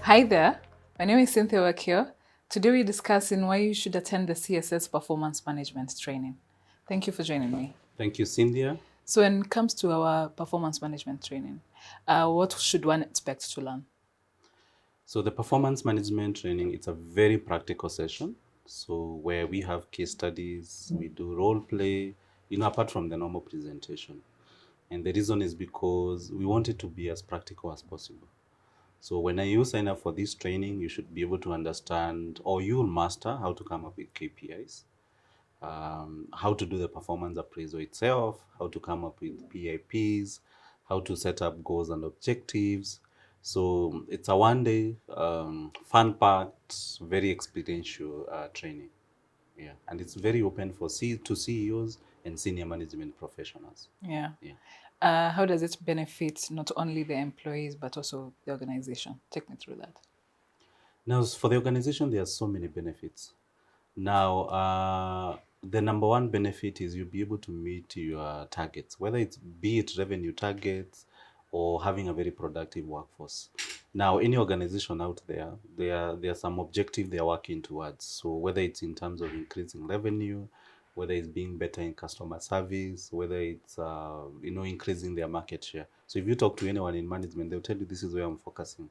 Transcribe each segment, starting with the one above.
Hi there, my name is Cynthia Wakio. Today we're discussing why you should attend the CSS Performance Management training. Thank you for joining me. Thank you, Cynthia. So when it comes to our performance management training, what should one expect to learn? So the performance management training, it's a very practical session. So where we have case studies, we do role play, apart from the normal presentation. And the reason is because we want it to be as practical as possible. So when you sign up for this training, you should be able to understand, or you'll master how to come up with KPIs, how to do the performance appraisal itself, how to come up with PIPs, how to set up goals and objectives. So it's a one-day, fun-packed, very experiential training. Yeah, and it's very open for to CEOs and senior management professionals. Yeah. Yeah. How does it benefit not only the employees but also the organization? Take me through that. Now, for the organization, there are so many benefits. Now, the number one benefit is you'll be able to meet your targets, whether it's be it revenue targets or having a very productive workforce. Now, any organization out there, there are some objective they are working towards. So whether it's in terms of increasing revenue, whether it's being better in customer service, whether it's increasing their market share. So if you talk to anyone in management, they'll tell you this is where I'm focusing.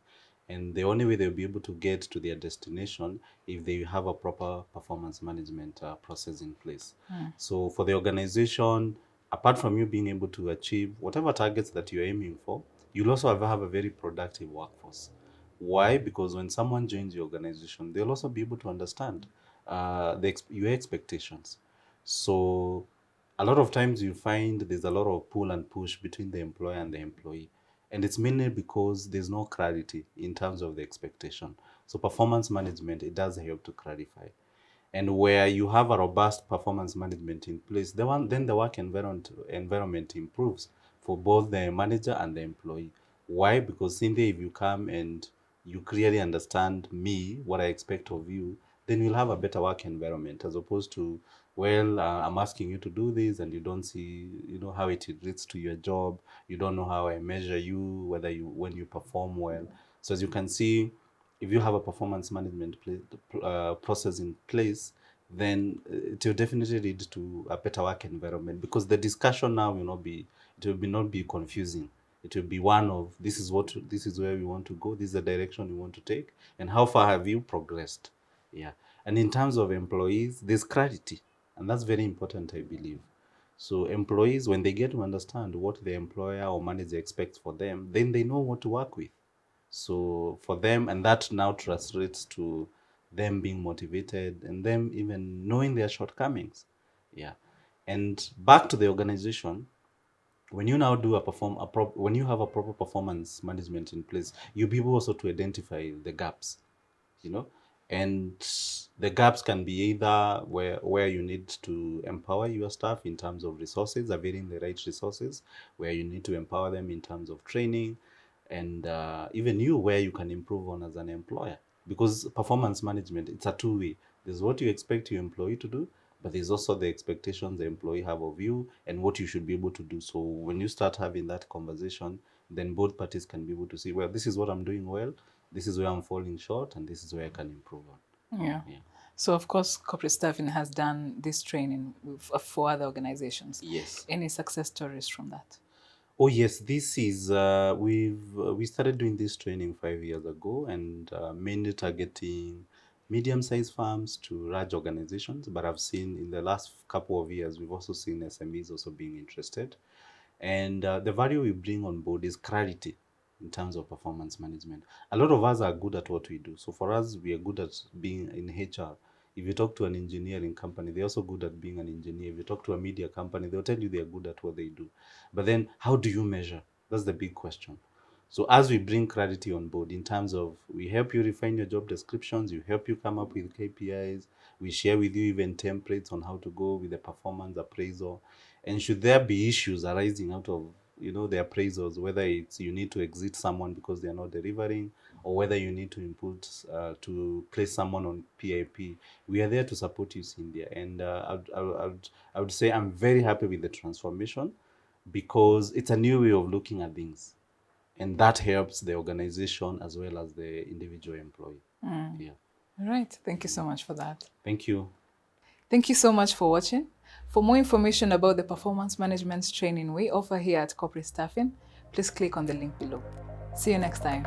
And the only way they'll be able to get to their destination if they have a proper performance management process in place. So for the organization, apart from you being able to achieve whatever targets that you're aiming for, you'll also have a very productive workforce. Why? Because when someone joins your organization, they'll also be able to understand your expectations. So a lot of times you find there's a lot of pull and push between the employer and the employee. And it's mainly because there's no clarity in terms of the expectation. So performance management, it does help to clarify. And where you have a robust performance management in place, then the work environment improves for both the manager and the employee. Why? Because Cynthia, if you come and you clearly understand me, what I expect of you, then you'll have a better work environment as opposed to, well, I'm asking you to do this and you don't see, how it relates to your job. You don't know how I measure you, when you perform well. So as you can see, if you have a performance management process in place, then it will definitely lead to a better work environment because the discussion now will not be confusing. It will be one of this is where we want to go, this is the direction we want to take, and how far have you progressed? Yeah. And in terms of employees, there's clarity, and that's very important, I believe. So employees, when they get to understand what the employer or manager expects for them, then they know what to work with. So for them, and that now translates to them being motivated and them even knowing their shortcomings. Yeah. And back to the organization, when you now do when you have a proper performance management in place, you'll be able also to identify the gaps, you know, and the gaps can be either where you need to empower your staff in terms of resources, availing the right resources, where you need to empower them in terms of training, and even you where you can improve on as an employer. Because performance management, it's a two-way. There's what you expect your employee to do, but there's also the expectations the employee have of you and what you should be able to do. So when you start having that conversation, then both parties can be able to see, well, this is what I'm doing well, this is where I'm falling short, and this is where I can improve on. Yeah. Yeah. So of course, corporate staffing has done this training for other organizations. Yes. Any success stories from that? Oh yes, this is we started doing this training 5 years ago, and mainly targeting medium-sized firms to large organizations. But I've seen in the last couple of years, we've also seen SMEs also being interested. And the value we bring on board is clarity in terms of performance management. A lot of us are good at what we do. So for us, we are good at being in HR. If you talk to an engineering company, they're also good at being an engineer. If you talk to a media company, they'll tell you they're good at what they do. But then how do you measure? That's the big question. So as we bring clarity on board in terms of we help you refine your job descriptions, we help you come up with KPIs, we share with you even templates on how to go with the performance appraisal. And should there be issues arising out of the appraisals, whether it's you need to exit someone because they are not delivering, or whether you need to input to place someone on PIP, we are there to support you, Cynthia. And I would say I'm very happy with the transformation because it's a new way of looking at things. and that helps the organization as well as the individual employee. Yeah. All right. Thank you so much for that. Thank you. Thank you so much for watching. For more information about the performance management training we offer here at Corporate Staffing, please click on the link below. See you next time.